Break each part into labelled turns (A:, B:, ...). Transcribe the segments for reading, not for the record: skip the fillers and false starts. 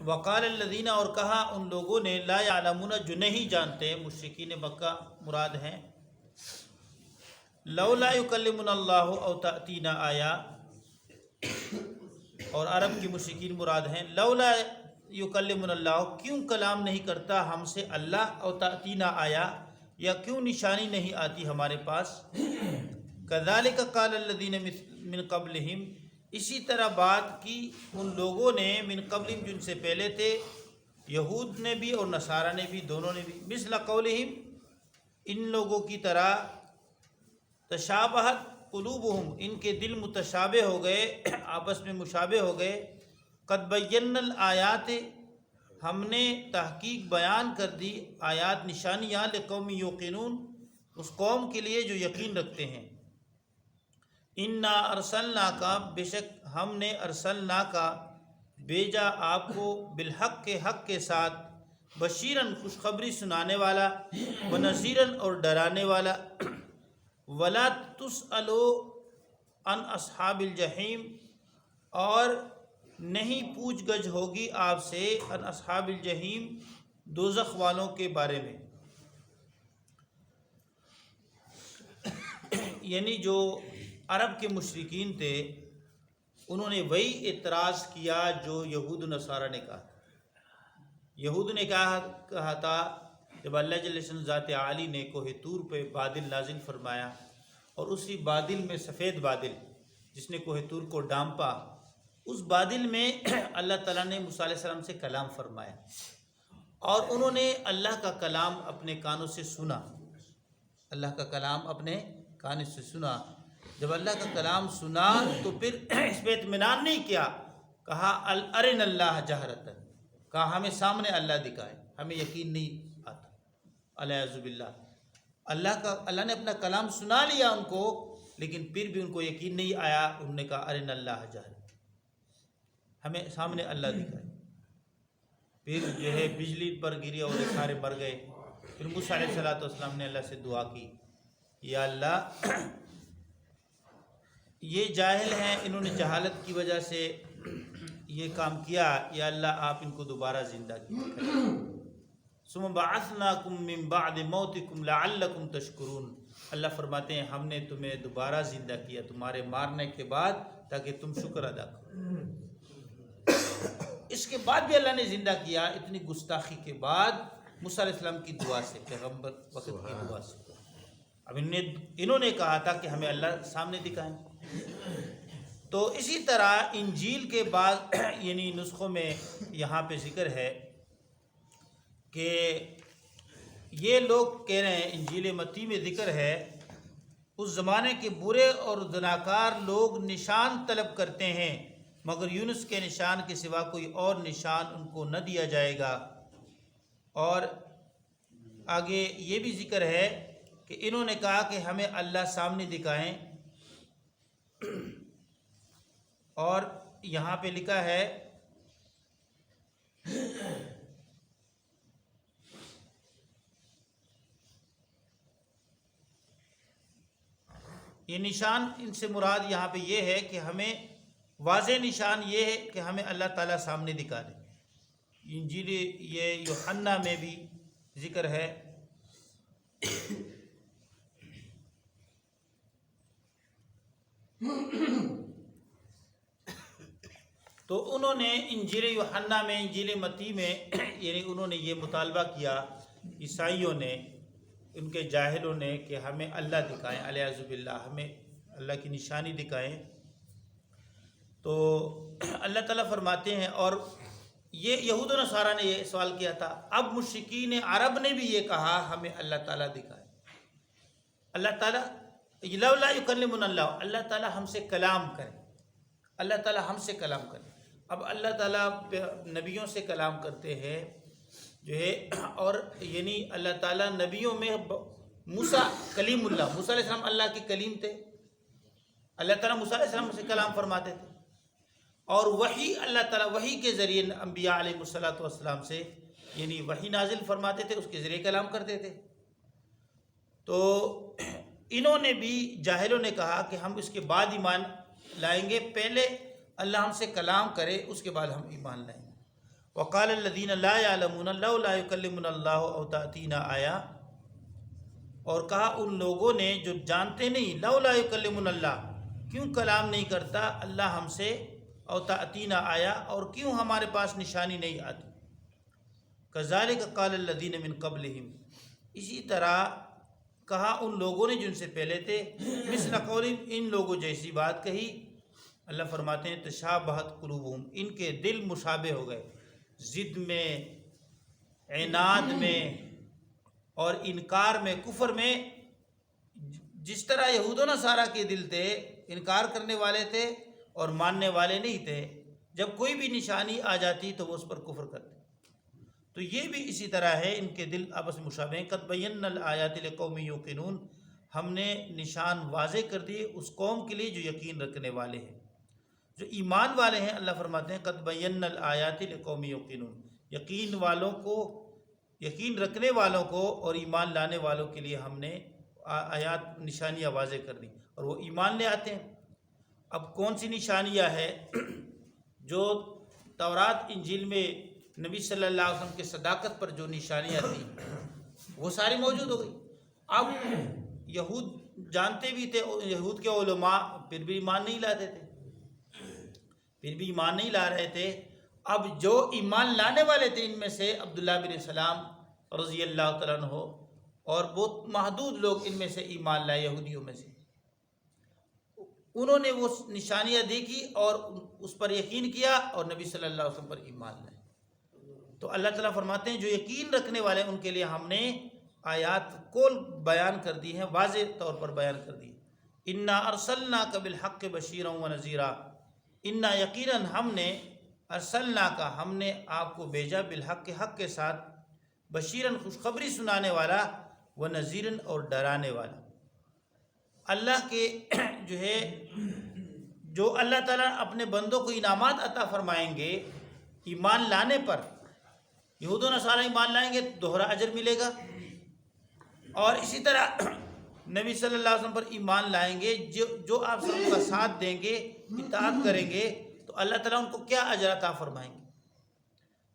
A: وقال الذین، اور کہا ان لوگوں نے، لا یعلمون جو نہیں جانتے، مشرکین مکہ مراد ہیں، لولا یکلمنا اللہ او تأتینا آیا، اور عرب کی مشرکین مراد ہیں، لولا یکلمنا اللہ، کیوں کلام نہیں کرتا ہم سے اللہ، او تأتینا آیا، یا کیوں نشانی نہیں آتی ہمارے پاس، کذالک قال الذین من قبلہم، اسی طرح بات کی ان لوگوں نے، من قبلہم جن سے پہلے تھے، یہود نے بھی اور نصارہ نے بھی، دونوں نے بھی، مثل قولہم، ان لوگوں کی طرح، تشابہت قلوبہم، ان کے دل متشابہ ہو گئے، آپس میں مشابہ ہو گئے، قد بینا الآیات، ہم نے تحقیق بیان کر دی آیات نشانیاں، لقوم یوقنون، اس قوم کے لیے جو یقین رکھتے ہیں، انا ارسلناکا، بے شک ہم نے ارسلناکا بھیجا آپ کو، بالحق کے حق کے ساتھ، بشیرن خوشخبری سنانے والا، ونذیرن اور ڈرانے والا، ولا تسألوا عن اصحاب الجحیم، اور نہیں پوچھ گچھ ہوگی آپ سے، عن اصحاب الجحیم، دوزخ والوں کے بارے میں، یعنی جو عرب کے مشرکین تھے انہوں نے وہی اعتراض کیا جو یہود و نصارہ نے کہا تھا۔ یہود نے کہا تھا جب اللہ جل شانہ ذات عالی نے کوہ طور پہ بادل نازل فرمایا، اور اسی بادل میں سفید بادل جس نے کوہ طور کو ڈھانپا، اس بادل میں اللہ تعالیٰ نے موسیٰ علیہ السلام سے کلام فرمایا، اور انہوں نے اللہ کا کلام اپنے کانوں سے سنا، اللہ کا کلام اپنے کانوں سے سنا۔ جب اللہ کا کلام سنا تو پھر اس پہ اطمینان نہیں کیا، کہا ارنا اللہ جہرتاً، کہا ہمیں سامنے اللہ دکھائے، ہمیں یقین نہیں آتا، الیاذ باللہ۔ اللہ نے اپنا کلام سنا لیا ان کو، لیکن پھر بھی ان کو یقین نہیں آیا، انہوں نے کہا ارنا اللہ جہرتاً، ہمیں سامنے اللہ دکھائے۔ پھر جو ہے بجلی پر گری اور یہ سارے مر گئے۔ پھر موسیٰ علیہ السلام نے اللہ سے دعا کی، یا اللہ یہ جاہل ہیں، انہوں نے جہالت کی وجہ سے یہ کام کیا، یا اللہ آپ ان کو دوبارہ زندہ کیجیے۔ ثم بعثناکم من بعد موتکم لعلکم تشکرون، اللہ فرماتے ہیں ہم نے تمہیں دوبارہ زندہ کیا تمہارے مارنے کے بعد تاکہ تم شکر ادا کرو۔ اس کے بعد بھی اللہ نے زندہ کیا، اتنی گستاخی کے بعد، موسیٰ علیہ السلام کی دعا سے، پیغمبر وقت کی دعا سے۔ اب انہوں نے کہا تھا کہ ہمیں اللہ سامنے دکھائیں۔ تو اسی طرح انجیل کے بعد یعنی نسخوں میں یہاں پہ ذکر ہے کہ یہ لوگ کہہ رہے ہیں، انجیل متی میں ذکر ہے، اس زمانے کے برے اور زناکار لوگ نشان طلب کرتے ہیں، مگر یونس کے نشان کے سوا کوئی اور نشان ان کو نہ دیا جائے گا۔ اور آگے یہ بھی ذکر ہے کہ انہوں نے کہا کہ ہمیں اللہ سامنے دکھائیں، اور یہاں پہ لکھا ہے یہ نشان، ان سے مراد یہاں پہ یہ ہے کہ ہمیں واضح نشان یہ ہے کہ ہمیں اللہ تعالیٰ سامنے دکھا دے۔ انجیل یہ یوحنا میں بھی ذکر ہے، تو انہوں نے انجیل یوحنا میں، انجیل متی میں یعنی انہوں نے یہ مطالبہ کیا، عیسائیوں نے، ان کے جاہلوں نے، کہ ہمیں اللہ دکھائیں، الیاذ باللہ، ہمیں اللہ کی نشانی دکھائیں۔ تو اللہ تعالیٰ فرماتے ہیں، اور یہ یہود و نصارہ نے یہ سوال کیا تھا، اب مشرکین عرب نے بھی یہ کہا ہمیں اللہ تعالیٰ دکھائے۔ اللہ تعالیٰ لولا یکلمنا اللہ، اللہ تعالیٰ ہم سے کلام کرے، اللہ تعالیٰ ہم سے کلام کرے۔ اب اللہ تعالیٰ نبیوں سے کلام کرتے ہیں جو ہے، اور یعنی اللہ تعالیٰ نبیوں میں موسیٰ کلیم اللہ، موسیٰ علیہ السلام اللہ کے کلیم تھے، اللہ تعالیٰ موسیٰ علیہ السلام سے کلام فرماتے تھے، اور وحی اللہ تعالیٰ وحی کے ذریعے انبیاء علیہ السلام سے یعنی وحی نازل فرماتے تھے، اس کے ذریعے کلام کرتے تھے۔ تو انہوں نے بھی، جاہلوں نے کہا کہ ہم اس کے بعد ایمان لائیں گے، پہلے اللہ ہم سے کلام کرے اس کے بعد ہم ایمان لائیں گے۔ وقال الذین لا یعلمون لولا یکلمنا اللہ او تأتینا آیا، اور کہا ان لوگوں نے جو جانتے نہیں، لولا یکلمنا اللہ، کیوں کلام نہیں کرتا اللہ ہم سے، او تأتینا آیا، اور کیوں ہمارے پاس نشانی نہیں آتی۔ کذالک قال الذین من قبلہم، اسی طرح کہا ان لوگوں نے جن سے پہلے تھے، مثل قولہم، ان لوگوں جیسی بات کہی۔ اللہ فرماتے ہیں تشابہت قلوبہم، ان کے دل مشابہ ہو گئے، ضد میں، عناد میں اور انکار میں، کفر میں۔ جس طرح یہود و نصارہ کے دل تھے، انکار کرنے والے تھے اور ماننے والے نہیں تھے، جب کوئی بھی نشانی آ جاتی تو وہ اس پر کفر کرتے، تو یہ بھی اسی طرح ہے، ان کے دل آپس میں مشابہ ہیں۔ قد بینا الآیات لقوم یوقنون، ہم نے نشان واضح کر دیے اس قوم کے لیے جو یقین رکھنے والے ہیں، جو ایمان والے ہیں۔ اللہ فرماتے ہیں قد بینا الآیات لقوم یوقنون، یقین والوں کو، یقین رکھنے والوں کو اور ایمان لانے والوں کے لیے ہم نے آیات، نشانیاں واضح کر دی، اور وہ ایمان لے آتے ہیں۔ اب کون سی نشانیاں ہے جو تورات انجیل میں نبی صلی اللہ علیہ وسلم کے صداقت پر جو نشانیاں تھیں وہ ساری موجود ہو گئی۔ اب یہود جانتے بھی تھے، یہود کے علماء پھر بھی ایمان نہیں لاتے تھے، پھر بھی ایمان نہیں لا رہے تھے۔ اب جو ایمان لانے والے تھے ان میں سے عبداللہ بن سلام رضی اللہ تعالیٰ عنہ، اور بہت محدود لوگ ان میں سے ایمان لائے یہودیوں میں سے، انہوں نے وہ نشانیاں دیکھی اور اس پر یقین کیا اور نبی صلی اللہ علیہ وسلم پر ایمان لائے۔ تو اللہ تعالیٰ فرماتے ہیں جو یقین رکھنے والے ان کے لیے ہم نے آیات کول بیان کر دی ہیں، واضح طور پر بیان کر دی۔ انا ارسلناک بالحق بشیرا ونذیرا، انا یقیناً ہم نے، ارسلناک ہم نے آپ کو بھیجا، بالحق کے حق کے ساتھ، بشیراً خوشخبری سنانے والا، ونذیراً اور ڈرانے والا۔ اللہ کے جو ہے، جو اللہ تعالیٰ اپنے بندوں کو انعامات عطا فرمائیں گے ایمان لانے پر، یہود و نصارہ ایمان لائیں گے دوہرا اجر ملے گا، اور اسی طرح نبی صلی اللہ علیہ وسلم پر ایمان لائیں گے، جو آپ سب کا ساتھ دیں گے، اطاعت کریں گے، تو اللہ تعالیٰ ان کو کیا اجر عطا فرمائیں گے۔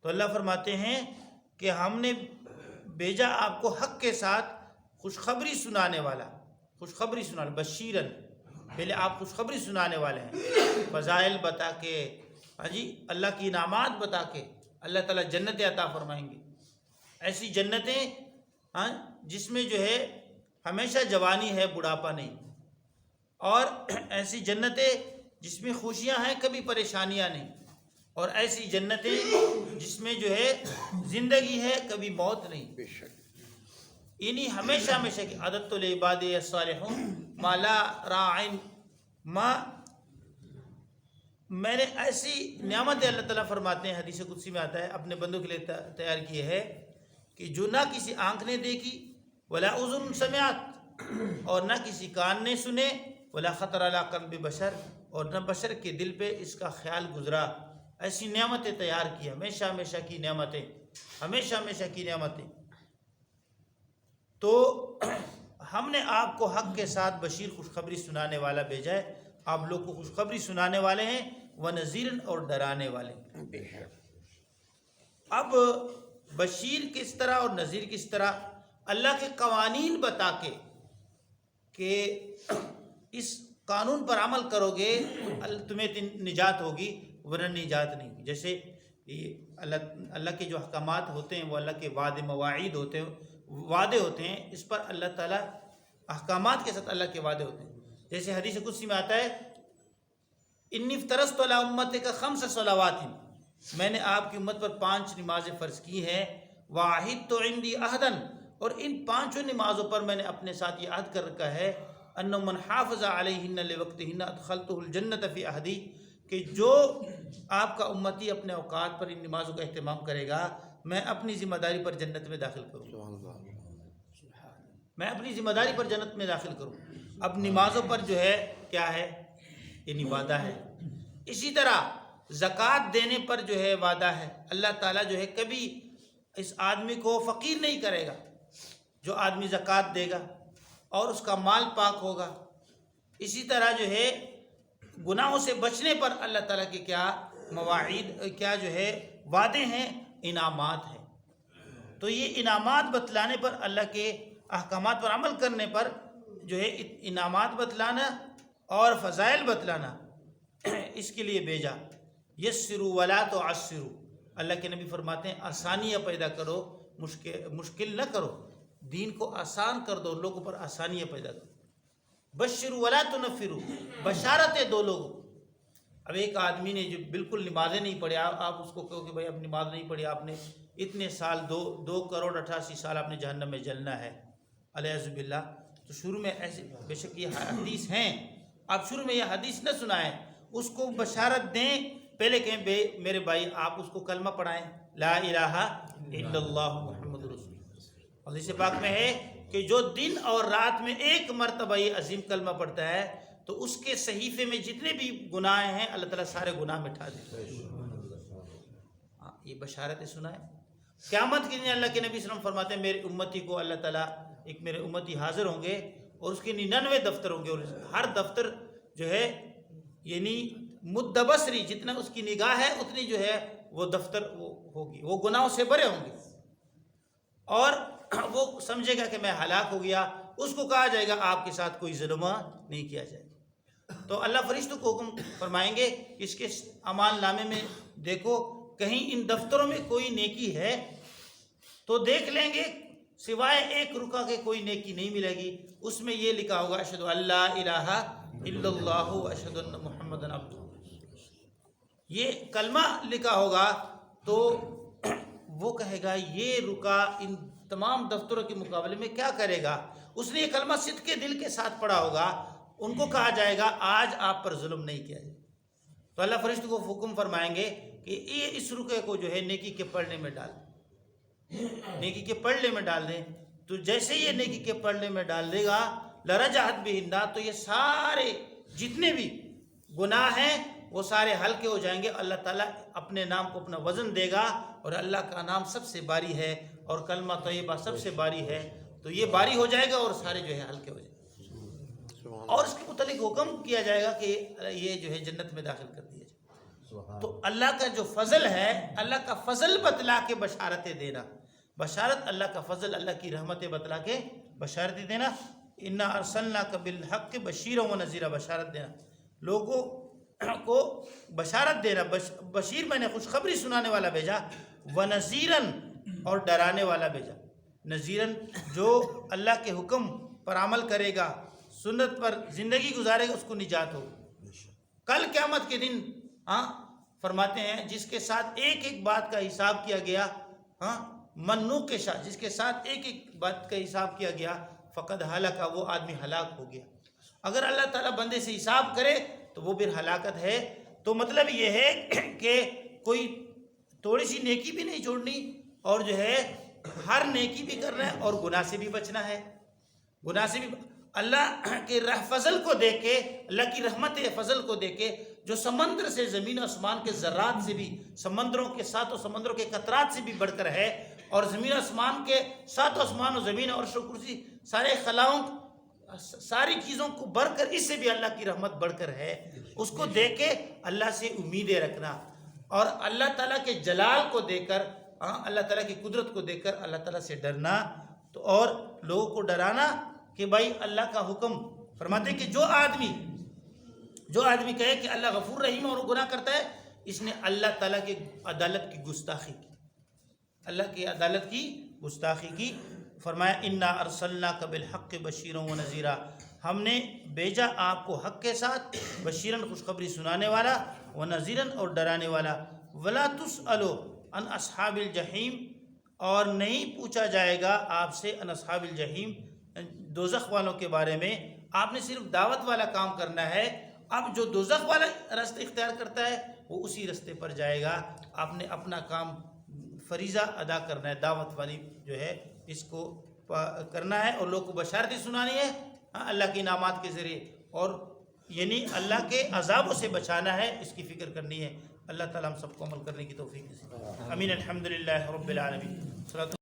A: تو اللہ فرماتے ہیں کہ ہم نے بھیجا آپ کو حق کے ساتھ خوشخبری سنانے والا، خوشخبری سنانے، بشیرن، پہلے آپ خوشخبری سنانے والے ہیں، فضائل بتا کے، ہاں جی، اللہ کی انعامات بتا کے اللہ تعالیٰ جنتیں عطا فرمائیں گے، ایسی جنتیں، ہاں، جس میں جو ہے ہمیشہ جوانی ہے، بڑھاپا نہیں، اور ایسی جنتیں جس میں خوشیاں ہیں، کبھی پریشانیاں نہیں، اور ایسی جنتیں جس میں جو ہے زندگی ہے، کبھی موت نہیں۔ بے شک انہی ہمیشہ ہمیشہ کی عادت لعباد الصالحون ما لا راعن، میں نے ایسی نعمتیں، اللہ تعالیٰ فرماتے ہیں، حدیث قدسی میں آتا ہے، اپنے بندوں کے لیے تیار کیے ہے کہ جو نہ کسی آنکھ نے دیکھی، ولا اذن سمعت، اور نہ کسی کان نے سنے، ولا خطر علی قلب بشر، اور نہ بشر کے دل پہ اس کا خیال گزرا۔ ایسی نعمتیں تیار کی، ہمیشہ ہمیشہ کی نعمتیں، ہمیشہ ہمیشہ کی نعمتیں۔ تو ہم نے آپ کو حق کے ساتھ بشیر، خوشخبری سنانے والا بھیجا ہے، آپ لوگ کو خوشخبری سنانے والے ہیں، ونذیرن، اور ڈرانے والے ہیں۔ اب بشیر کس طرح اور نذیر کس طرح؟ اللہ کے قوانین بتا کے کہ اس قانون پر عمل کرو گے تمہیں نجات ہوگی، ورنہ نجات نہیں ہوگی۔ جیسے اللہ کے جو احکامات ہوتے ہیں وہ اللہ کے وعدے، مواعید ہوتے ہیں، وعدے ہوتے ہیں، اس پر اللہ تعالیٰ احکامات کے ساتھ اللہ کے وعدے ہوتے ہیں۔ جیسے حدیث قدسی میں آتا ہے، انی افترضت علی امتک خمس صلوات، میں نے آپ کی امت پر 5 نمازیں فرض کی ہیں، وعہدت عندی عہدا، اور ان 5 نمازوں پر میں نے اپنے ساتھ یہ عہد کر رکھا ہے، انہ من حافظ علیہن لوقتہن ادخلتہ الجنۃ فی عہدی، کہ جو آپ کا امتی اپنے اوقات پر ان نمازوں کا اہتمام کرے گا، میں اپنی ذمہ داری پر جنت میں داخل کروں، میں اپنی ذمہ داری پر جنت میں داخل کروں۔ اب نمازوں پر جو ہے کیا ہے، یہ وعدہ ہے۔ اسی طرح زکوٰۃ دینے پر جو ہے وعدہ ہے، اللہ تعالیٰ جو ہے کبھی اس آدمی کو فقیر نہیں کرے گا، جو آدمی زکوٰۃ دے گا اور اس کا مال پاک ہوگا۔ اسی طرح جو ہے گناہوں سے بچنے پر اللہ تعالیٰ کے کیا مواعید، کیا جو ہے وعدے ہیں، انعامات ہیں۔ تو یہ انعامات بتلانے پر، اللہ کے احکامات پر عمل کرنے پر جو ہے انعامات بتلانا اور فضائل بتلانا، اس کے لیے بھیجا۔ یسروا ولا تعسروا، اللہ کے نبی فرماتے ہیں آسانیاں پیدا کرو، مشکل نہ کرو، دین کو آسان کر دو، لوگوں پر آسانیاں پیدا کرو۔ بشروا ولا تنفروا، بشارتیں دو لوگوں۔ اب ایک آدمی نے جو بالکل نمازیں نہیں پڑھی، آپ اس کو کہو کہ بھائی اب نماز نہیں پڑھی، آپ نے اتنے سال 2,88,00,000 سال آپ نے جہنم میں جلنا ہے علیہ باللہ، تو شروع میں ایسے، بے شک یہ حدیث ہیں، آپ شروع میں یہ حدیث نہ سنائیں، اس کو بشارت دیں، پہلے کہیں میرے بھائی آپ اس کو کلمہ پڑھائیں، لا الہ الا اللہ محمد رسول اللہ۔ حدیث پاک میں ہے کہ جو دن اور رات میں ایک مرتبہ یہ عظیم کلمہ پڑھتا ہے تو اس کے صحیفے میں جتنے بھی گناہ ہیں اللہ تعالیٰ سارے گناہ مٹھا دیتے ہیں۔ یہ بشارتیں سنائیں۔ قیامت کے دن اللہ کے نبی صلی اللہ علیہ وسلم فرماتے ہیں میری امتی کو اللہ تعالیٰ، ایک میرے امتی حاضر ہوں گے اور اس کے 99 دفتر ہوں گے، اور ہر دفتر جو ہے یعنی مدبصری، جتنا اس کی نگاہ ہے اتنی جو ہے وہ دفتر وہ ہوگی، وہ گناہوں سے بھرے ہوں گے، اور وہ سمجھے گا کہ میں ہلاک ہو گیا۔ اس کو کہا جائے گا آپ کے ساتھ کوئی ظلم نہیں کیا جائے گا، تو اللہ فرشتوں کو حکم فرمائیں گے اس کے اعمال نامے میں دیکھو کہیں ان دفتروں میں کوئی نیکی ہے، تو دیکھ لیں گے، سوائے ایک رکا کے کوئی نیکی نہیں ملے گی، اس میں یہ لکھا ہوگا اشہد ان لا الہ الا اللہ واشہد ان محمدن عبدہ، یہ کلمہ لکھا ہوگا، تو وہ کہے گا یہ رکا ان تمام دفتروں کے مقابلے میں کیا کرے گا، اس نے یہ کلمہ صدق کے دل کے ساتھ پڑھا ہوگا، ان کو کہا جائے گا آج آپ پر ظلم نہیں کیا جائے، تو اللہ فرشتوں کو حکم فرمائیں گے کہ یہ اس رکے کو جو ہے نیکی کے پڑھنے میں ڈال دیں، نیکی کے پڑھنے میں ڈال دیں، تو جیسے یہ نیکی کے پڑھنے میں ڈال دے گا لرجعت بہندا، تو یہ سارے جتنے بھی گناہ ہیں وہ سارے ہلکے ہو جائیں گے، اللہ تعالیٰ اپنے نام کو اپنا وزن دے گا، اور اللہ کا نام سب سے باری ہے اور کلمہ طیبہ سب سے باری ہے، تو یہ باری ہو جائے گا اور سارے جو ہے ہلکے ہو جائیں گے، اور اس کے متعلق حکم کیا جائے گا کہ یہ جو ہے جنت میں داخل کر دیا جائے۔ تو اللہ کا جو فضل ہے، اللہ کا فضل بتلا کے بشارتیں دینا، بشارت اللہ کا فضل، اللہ کی رحمتیں بتلا کے بشارتیں دینا، انا ارسلناک بالحق بشیرا و نذیرا، بشارت دینا، لوگوں کو بشارت دینا، بشیر میں نے خوشخبری سنانے والا بھیجا، و نذیرن اور ڈرانے والا بھیجا، نذیرن جو اللہ کے حکم پر عمل کرے گا، سنت پر زندگی گزارے گا، اس کو نجات ہو۔ کل قیامت کے دن فرماتے ہیں جس کے ساتھ ایک ایک بات کا حساب کیا گیا، منو کے ساتھ جس کے ساتھ ایک ایک بات کا حساب کیا گیا، فقد ہلاک، وہ آدمی ہلاک ہو گیا۔ اگر اللہ تعالیٰ بندے سے حساب کرے تو وہ پھر ہلاکت ہے، تو مطلب یہ ہے کہ کوئی تھوڑی سی نیکی بھی نہیں چھوڑنی، اور جو ہے ہر نیکی بھی کرنا ہے اور گناہ سے بھی بچنا ہے، گناہ سے بھی اللہ کے فضل کو دیکھ کے، اللہ کی رحمت فضل کو دیکھ کے، جو سمندر سے زمین و آسمان کے ذرات سے بھی، سمندروں کے ساتھ و سمندروں کے قطرات سے بھی بڑھ کر ہے، اور زمین و آسمان کے ساتھ و آسمان و زمین اور عرش و کرسی سارے خلاؤں ساری چیزوں کو بڑھ کر اس سے بھی اللہ کی رحمت بڑھ کر ہے، اس کو دیکھ کے اللہ سے امیدیں رکھنا، اور اللہ تعالیٰ کے جلال کو دیکھ کر، اللہ تعالیٰ کی قدرت کو دیکھ کر اللہ تعالیٰ سے ڈرنا، تو اور لوگوں کو ڈرانا کہ بھائی اللہ کا حکم فرماتے ہیں کہ جو آدمی کہے کہ اللہ غفور رحیم اور وہ گناہ کرتا ہے، اس نے اللہ تعالیٰ کی عدالت کی گستاخی کی، اللہ کی عدالت کی گستاخی کی۔ فرمایا انا ارسلناک بالحق بشیرا و نذیرا، ہم نے بھیجا آپ کو حق کے ساتھ، بشیرن خوشخبری سنانے والا، و نذیرن اور ڈرانے والا، ولا تسألوا عن اصحاب الجحیم، اور نہیں پوچھا جائے گا آپ سے ان اصحاب الجحیم، دوزخ والوں کے بارے میں، آپ نے صرف دعوت والا کام کرنا ہے، اب جو دوزخ والا رستہ اختیار کرتا ہے وہ اسی رستے پر جائے گا، آپ نے اپنا کام فریضہ ادا کرنا ہے، دعوت والی جو ہے اس کو کرنا ہے، اور لوگوں کو بشارتیں سنانی ہے اللہ کے انعامات کے ذریعے، اور یعنی اللہ کے عذابوں سے بچانا ہے، اس کی فکر کرنی ہے۔ اللہ تعالیٰ ہم سب کو عمل کرنے کی توفیق دے۔ امین۔ الحمدللہ رب العالمین۔